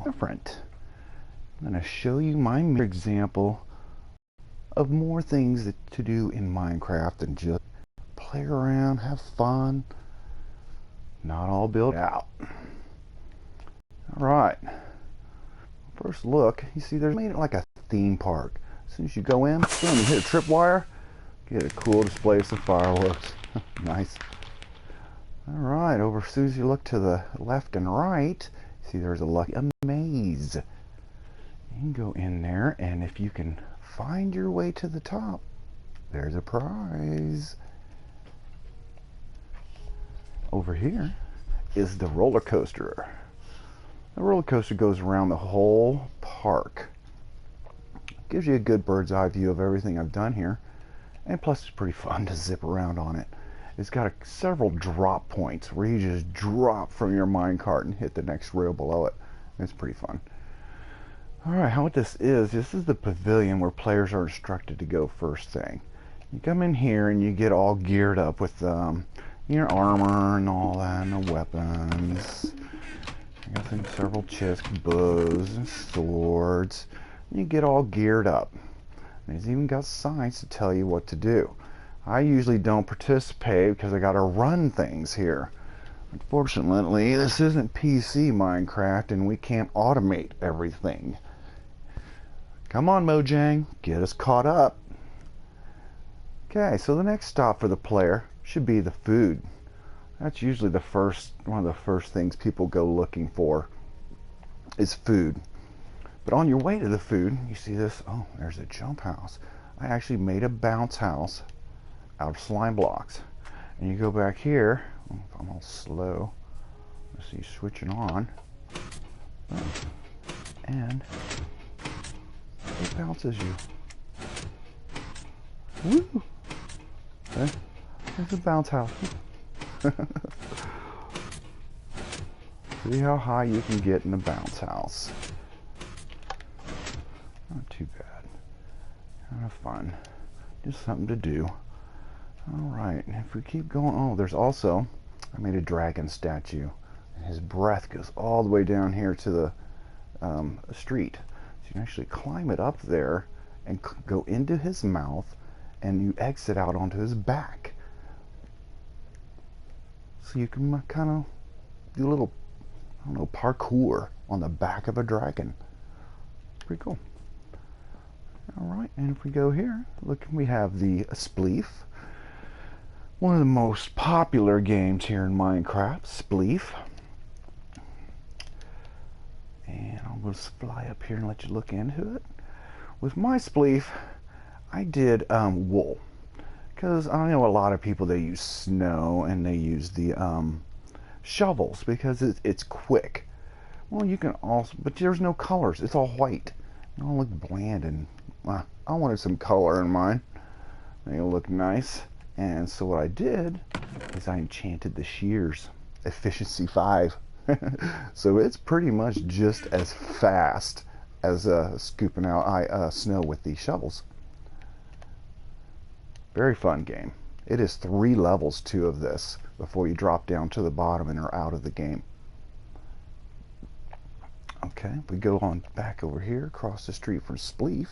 different. I'm going to show you my example of more things to do in Minecraft than just play around, have fun, not all built out. Alright, first look, you see there's made it like a theme park. As soon as you go in, boom, you hit a tripwire, get a cool display of some fireworks. Nice. Alright, over as soon as you look to the left and right, see there's a maze. You can go in there, and if you can find your way to the top, there's a prize. Over here is the roller coaster. The roller coaster goes around the whole park. Gives you a good bird's eye view of everything I've done here, and plus it's pretty fun to zip around on it. It's got several drop points where you just drop from your minecart and hit the next rail below it. It's pretty fun. Alright, what this is the pavilion where players are instructed to go first thing. You come in here and you get all geared up with your armor and all that, and the weapons. I got several chests, bows, and swords. You get all geared up. And it's even got signs to tell you what to do. I usually don't participate because I gotta run things here. Unfortunately, this isn't PC Minecraft and we can't automate everything. Come on, Mojang, get us caught up. Okay, so the next stop for the player should be the food. That's usually one of the first things people go looking for is food. But on your way to the food, you see this, oh, there's a jump house. I actually made a bounce house out of slime blocks. And you go back here, oh, I'm all slow. Let's see, switching on. Oh, and it bounces you. Woo! Okay. There's a bounce house. See how high you can get in the bounce house. Not too bad. Kind of fun. Just something to do. Alright, if we keep going, oh, there's also, I made a dragon statue. And his breath goes all the way down here to the street. So you can actually climb it up there and go into his mouth, and you exit out onto his back. So you can kind of do a little, I don't know, parkour on the back of a dragon. Pretty cool. Alright, and if we go here, look, we have the Spleef. One of the most popular games here in Minecraft, Spleef. And I'll just fly up here and let you look into it. With my Spleef, I did wool. Because I know a lot of people, they use snow and they use the shovels because it's quick. Well, you can also, but there's no colors. It's all white. It'll look bland, and I wanted some color in mine. It'll look nice. And so what I did is I enchanted the shears. Efficiency 5. So it's pretty much just as fast as scooping out snow with these shovels. Very fun game. It is 3 levels too of this before you drop down to the bottom and are out of the game. Okay, if we go on back over here across the street from Spleef,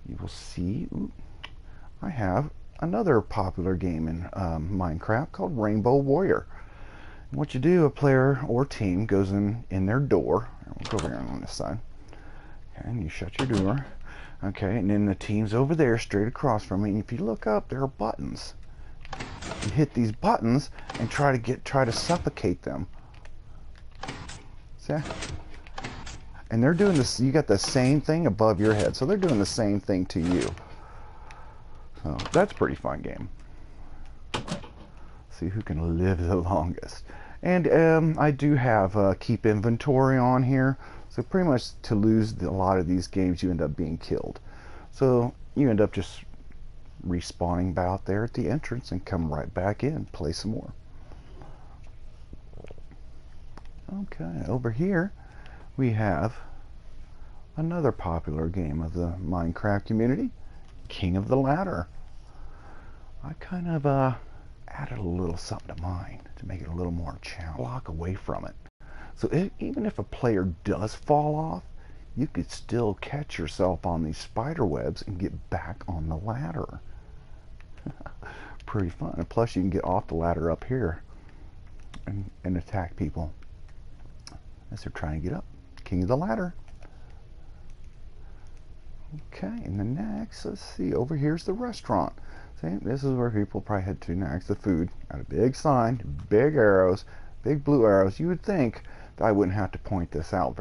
you will see I have another popular game in Minecraft called Rainbow Warrior. And what you do, a player or team goes in their door. We'll go over here on this side. Okay, and you shut your door. Okay, and then the team's over there straight across from me, and if you look up, there are buttons. You hit these buttons and try to suffocate them. See? And they're doing this, you got the same thing above your head, so they're doing the same thing to you. So that's a pretty fun game. See who can live the longest. And I do have keep inventory on here. So pretty much to lose a lot of these games, you end up being killed. So you end up just respawning about there at the entrance and come right back in, play some more. Okay, over here we have another popular game of the Minecraft community, King of the Ladder. I kind of added a little something to mine to make it a little more challenge. Block away from it. So even if a player does fall off, you could still catch yourself on these spider webs and get back on the ladder. Pretty fun. And plus you can get off the ladder up here and attack people as they're trying to get up. King of the ladder. Okay, and then next, let's see, over here's the restaurant. See, this is where people probably head to next. The food. Got a big sign, big arrows, big blue arrows. You would think that I wouldn't have to point this out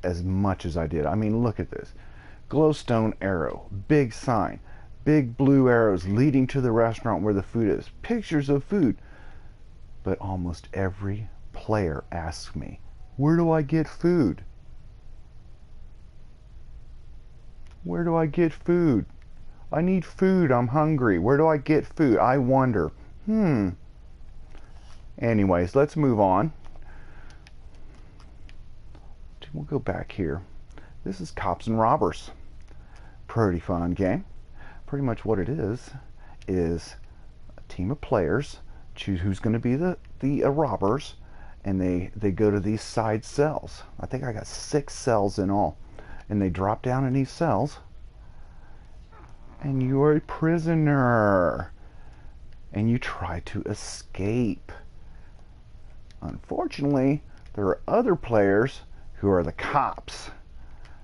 as much as I did. I mean, look at this. Glowstone arrow, big sign, big blue arrows leading to the restaurant where the food is. Pictures of food. But almost every player asks me, where do I get food? Where do I get food? I need food. I'm hungry. Where do I get food? I wonder. Anyways, let's move on. We'll go back here. This is Cops and Robbers. Pretty fun game. Pretty much what it is a team of players choose who's going to be the robbers, and they go to these side cells. I think I got 6 cells in all. And they drop down in these cells, and you are a prisoner, and you try to escape. Unfortunately, there are other players who are the cops,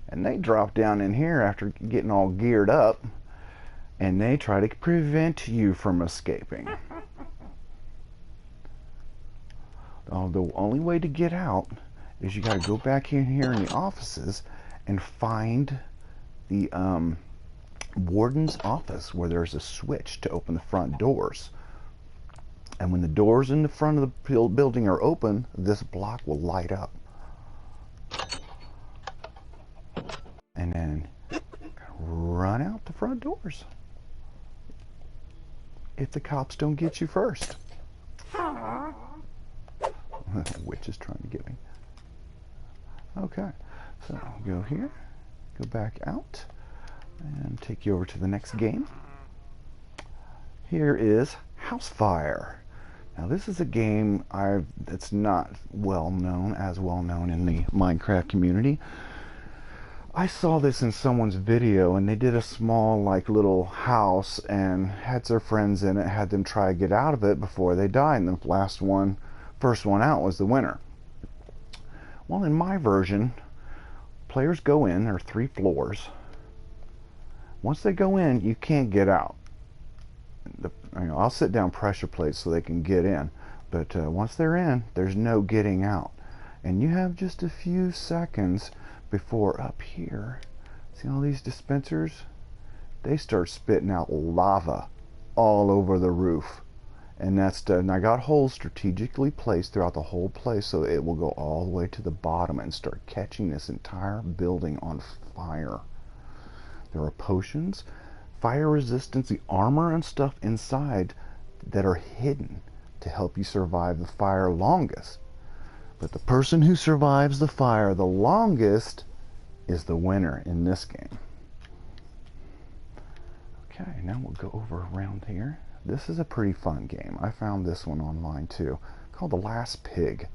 and they drop down in here after getting all geared up, and they try to prevent you from escaping. The only way to get out is you got to go back in here in the offices and find the warden's office where there's a switch to open the front doors. And when the doors in the front of the building are open, this block will light up. And then run out the front doors if the cops don't get you first. Witch is trying to get me. Okay, so go here, go back out, and take you over to the next game. Here is House Fire. Now this is a game that's not as well known in the Minecraft community. I saw this in someone's video, and they did a small little house and had their friends in it, had them try to get out of it before they died, and the first one out was the winner. Well, in my version, players go in. There are 3 floors. Once they go in, you can't get out. I'll sit down pressure plates so they can get in, but once they're in, there's no getting out. And you have just a few seconds before up here, see all these dispensers? They start spitting out lava all over the roof. And I got holes strategically placed throughout the whole place so it will go all the way to the bottom and start catching this entire building on fire. There are potions, fire resistance, the armor and stuff inside that are hidden to help you survive the fire longest. But the person who survives the fire the longest is the winner in this game. Okay, now we'll go over around here. This is a pretty fun game. I found this one online too, called The Last Pig.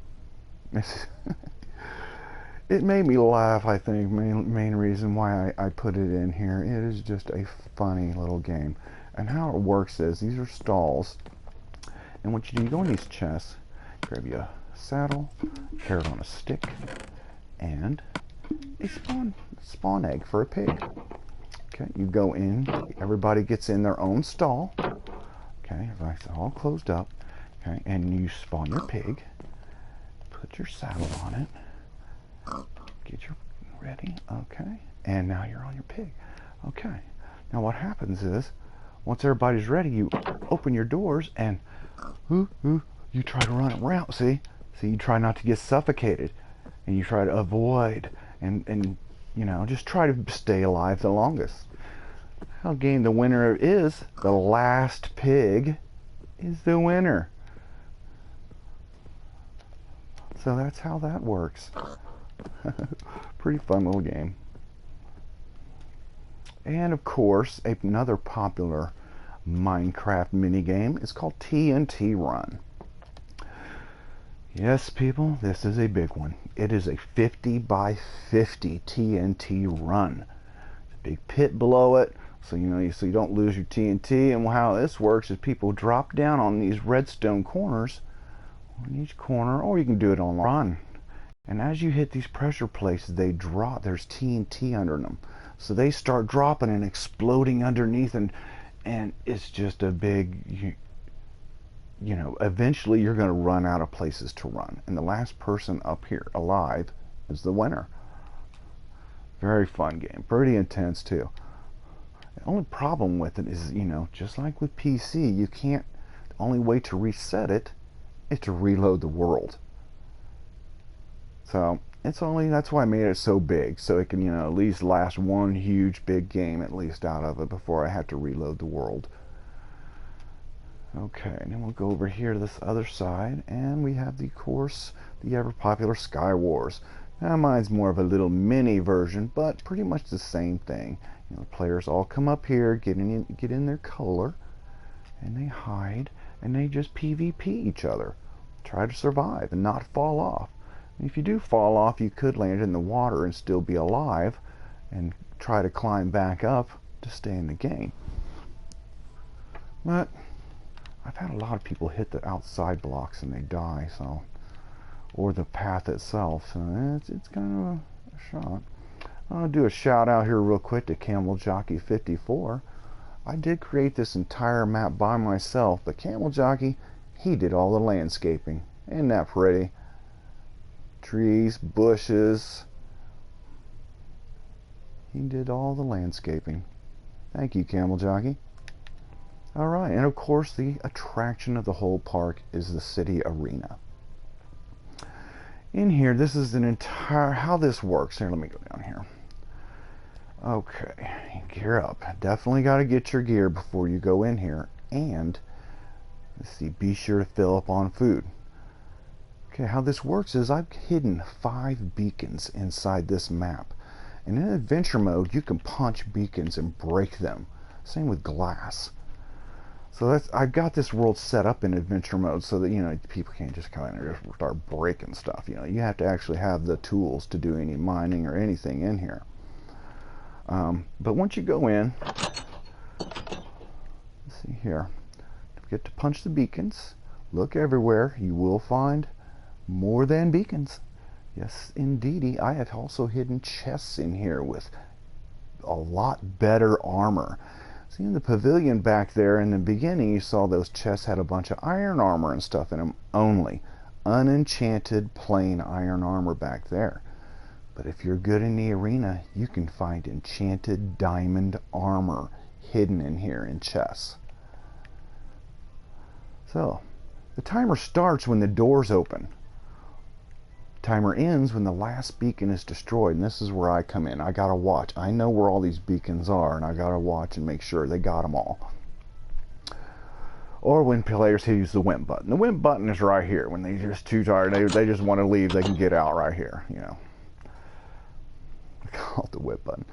It made me laugh, I think, main reason why I put it in here. It is just a funny little game. And how it works is, these are stalls, and what you do, you go in these chests, grab you a saddle, carrot on a stick, and a spawn egg for a pig. Okay, you go in, everybody gets in their own stall. Okay, everything's all closed up. Okay, and you spawn your pig, put your saddle on it, get your ready. Okay, and now you're on your pig. Okay, now what happens is, once everybody's ready, you open your doors and you try to run around. See, you try not to get suffocated, and you try to avoid and just try to stay alive the longest. Again, the winner is the last pig is the winner. So that's how that works. Pretty fun little game. And of course, another popular Minecraft minigame is called TNT Run. Yes, people, this is a big one. It is a 50 by 50 TNT run. Big pit below it, so so you don't lose your TNT. And how this works is people drop down on these redstone corners on each corner, or you can do it on run. And as you hit these pressure plates, they drop. There's TNT under them, so they start dropping and exploding underneath, and it's just a big. Eventually you're going to run out of places to run, and the last person up here alive is the winner. Very fun game, pretty intense too. The only problem with it is, just like with PC, you can't. The only way to reset it is to reload the world. So that's why I made it so big, so it can at least last one huge big game at least out of it before I have to reload the world. Okay, and then we'll go over here to this other side, and we have the ever popular Sky Wars. Now mine's more of a little mini version, but pretty much the same thing. The players all come up here, get in their color, and they hide, and they just PvP each other. Try to survive and not fall off. And if you do fall off, you could land in the water and still be alive, and try to climb back up to stay in the game. But I've had a lot of people hit the outside blocks and they die, or the path itself. So it's kind of a shot. I'll do a shout out here real quick to Camel Jockey 54. I did create this entire map by myself, but Camel Jockey, he did all the landscaping. Isn't that pretty? Trees, bushes. He did all the landscaping. Thank you, Camel Jockey. Alright, and of course the attraction of the whole park is the city arena. In here, this is how this works. Here, let me go down here. Okay, gear up. Definitely got to get your gear before you go in here. And, let's see, be sure to fill up on food. Okay, how this works is I've hidden 5 beacons inside this map. And in adventure mode, you can punch beacons and break them. Same with glass. So I've got this world set up in adventure mode so that people can't just come in and just start breaking stuff. You have to actually have the tools to do any mining or anything in here. But once you go in, let's see here, get to punch the beacons. Look everywhere. You will find more than beacons. Yes, indeedy. I have also hidden chests in here with a lot better armor. See, in the pavilion back there in the beginning, you saw those chests had a bunch of iron armor and stuff in them only. Unenchanted, plain iron armor back there. But if you're good in the arena, you can find enchanted diamond armor hidden in here in chests. So, the timer starts when the doors open. Timer ends when the last beacon is destroyed, and this is where I come in. I gotta watch. I know where all these beacons are, and I gotta watch and make sure they got them all. Or when players use the wimp button. The wimp button is right here. When they're just too tired, they just want to leave, they can get out right here. I call it the whip button.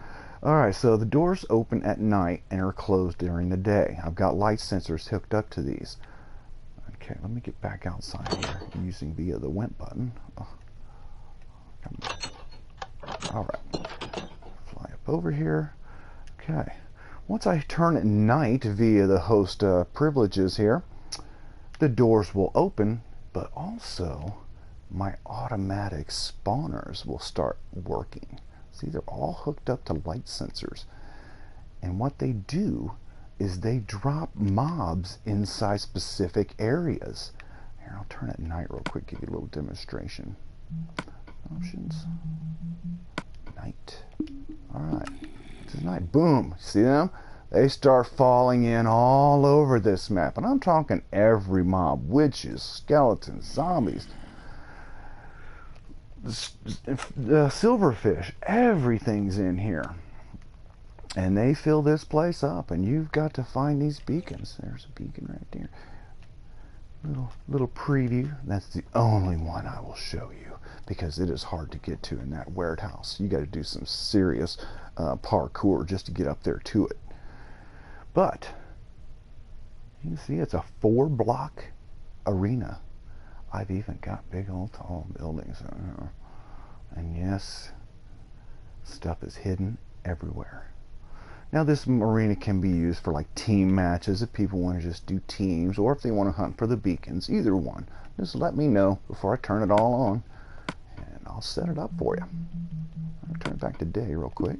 Alright, so the doors open at night and are closed during the day. I've got light sensors hooked up to these. Okay, let me get back outside here using via the wimp button. Alright, fly up over here. Okay, once I turn at night via the host privileges here, the doors will open, but also my automatic spawners will start working. See, they're all hooked up to light sensors, and what they do is they drop mobs inside specific areas. Here, I'll turn at night real quick, give you a little demonstration. Options. Night. Alright. This is night. Boom. See them? They start falling in all over this map. And I'm talking every mob. Witches, skeletons, zombies, the silverfish. Everything's in here. And they fill this place up. And you've got to find these beacons. There's a beacon right there. Little preview. That's the only one I will show you, because it is hard to get to in that warehouse. You got to do some serious parkour just to get up there to it. But you can see it's a 4-block arena. I've even got big old tall buildings in here. And yes, stuff is hidden everywhere. Now this arena can be used for like team matches if people want to just do teams, or if they want to hunt for the beacons. Either one. Just let me know before I turn it all on, and I'll set it up for you. I'll turn it back to day real quick.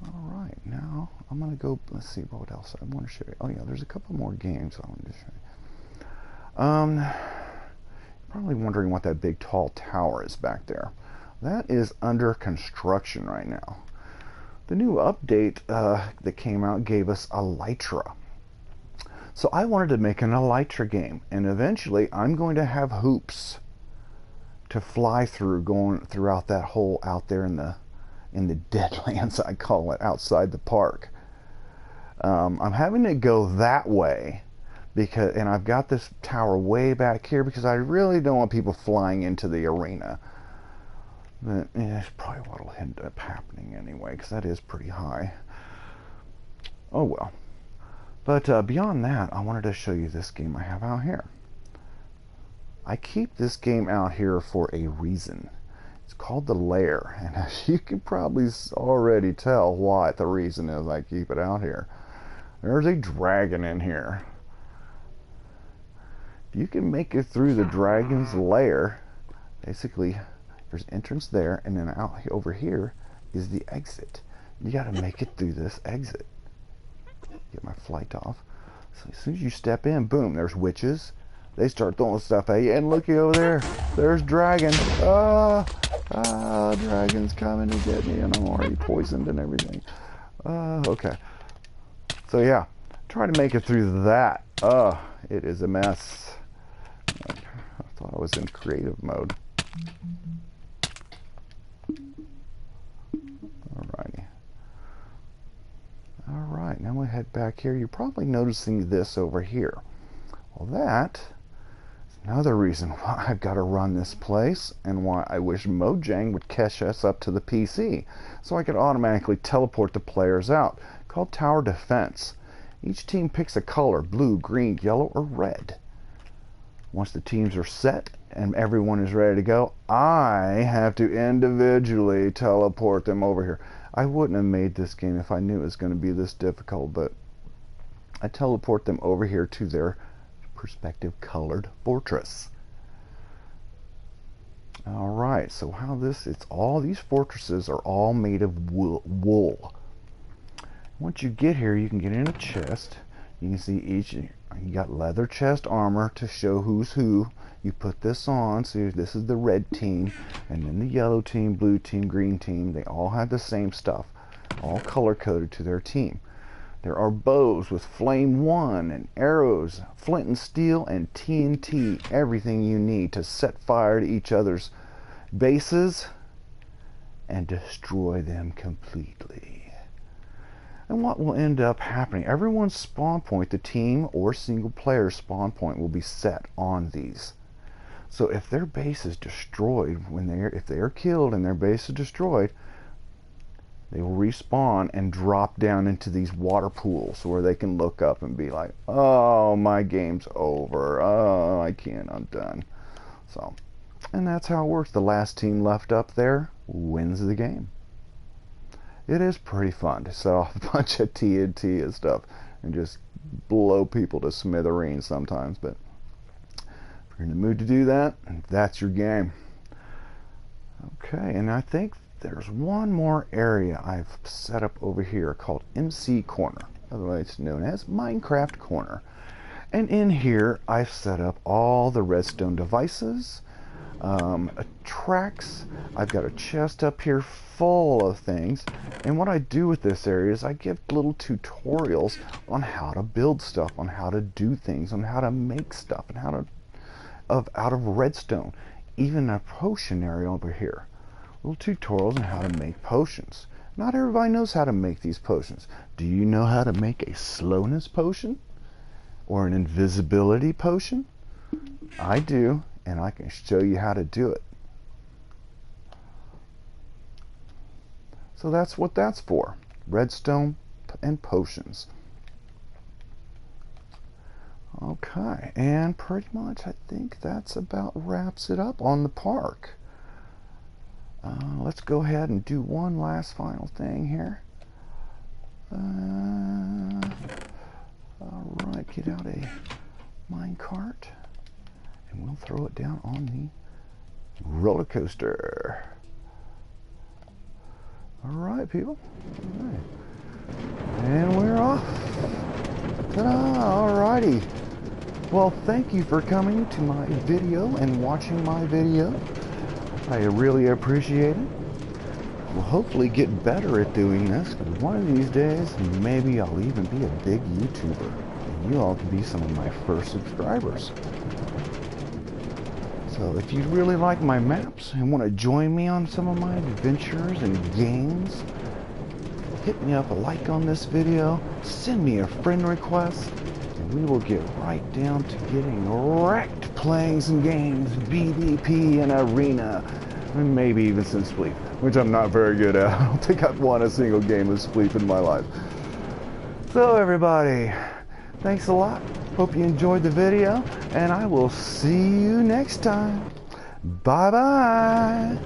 Alright, now I'm going to go, let's see what else I want to show you. Oh yeah, there's a couple more games I want to show you. Probably wondering what that big tall tower is back there. That is under construction right now. The new update that came out gave us Elytra. So I wanted to make an Elytra game, and eventually I'm going to have hoops to fly through going throughout that hole out there in the Deadlands, I call it, outside the park. I'm having to go that way and I've got this tower way back here because I really don't want people flying into the arena. But yeah, it's probably what will end up happening anyway, because that is pretty high. Oh well. But beyond that, I wanted to show you this game I have out here. I keep this game out here for a reason. It's called The Lair, and as you can probably already tell why the reason is I keep it out here. There's a dragon in here. If you can make it through the dragon's lair, basically there's entrance there, and then out over here is the exit. You got to make it through this exit. Get my flight off. So as soon as you step in, boom, there's witches. They start throwing stuff at you, and looky over there. There's dragon. Dragon's coming to get me, and I'm already poisoned and everything. Okay. So yeah, try to make it through that. It is a mess. I thought I was in creative mode. Alright, now we head back here. You're probably noticing this over here. Well, that is another reason why I've got to run this place, and why I wish Mojang would catch us up to the PC so I could automatically teleport the players out, called Tower Defense. Each team picks a color: blue, green, yellow, or red. Once the teams are set and everyone is ready to go, I have to individually teleport them over here. I wouldn't have made this game if I knew it was going to be this difficult, but I teleport them over here to their respective colored fortress. Alright, so how it's all these fortresses are all made of wool. Once you get here, you can get in a chest. You can see you got leather chest armor to show who's who. You put this on, so this is the red team, and then the yellow team, blue team, green team. They all have the same stuff, all color coded to their team. There are bows with flame 1 and arrows, flint and steel, and TNT. Everything you need to set fire to each other's bases and destroy them completely. And what will end up happening, everyone's spawn point, the team or single player spawn point, will be set on these. So if their base is destroyed, if they are killed and their base is destroyed, they will respawn and drop down into these water pools where they can look up and be like, oh, my game's over. Oh, I can't, I'm done. So, and that's how it works. The last team left up there wins the game. It is pretty fun to set off a bunch of TNT and stuff and just blow people to smithereens sometimes, but if you're in the mood to do that, that's your game. Okay, and I think there's one more area I've set up over here called MC Corner, otherwise known as Minecraft Corner. And in here I've set up all the redstone devices, tracks. I've got a chest up here full of things, and what I do with this area is I give little tutorials on how to build stuff, on how to do things, on how to make stuff, and how to out of redstone. Even a potion area over here, little tutorials on how to make potions. Not everybody knows how to make these potions. Do you know how to make a slowness potion or an invisibility potion? I do, and I can show you how to do it. So that's what that's for, redstone and potions. Okay, and pretty much I think that's about wraps it up on the park. Let's go ahead and do one last final thing here. Alright, get out a mine cart and we'll throw it down on the roller coaster. Alright, people. All right. And we're off. Ta-da! Alrighty. Well, thank you for coming to my video and watching my video. I really appreciate it. We'll hopefully get better at doing this. One of these days, maybe I'll even be a big YouTuber. And you all can be some of my first subscribers. So if you really like my maps and want to join me on some of my adventures and games, hit me up a like on this video, send me a friend request, and we will get right down to getting wrecked playing some games, BDP and Arena, and maybe even some Spleef, which I'm not very good at. I don't think I've won a single game of Spleef in my life. So everybody, thanks a lot. Hope you enjoyed the video, and I will see you next time. Bye-bye.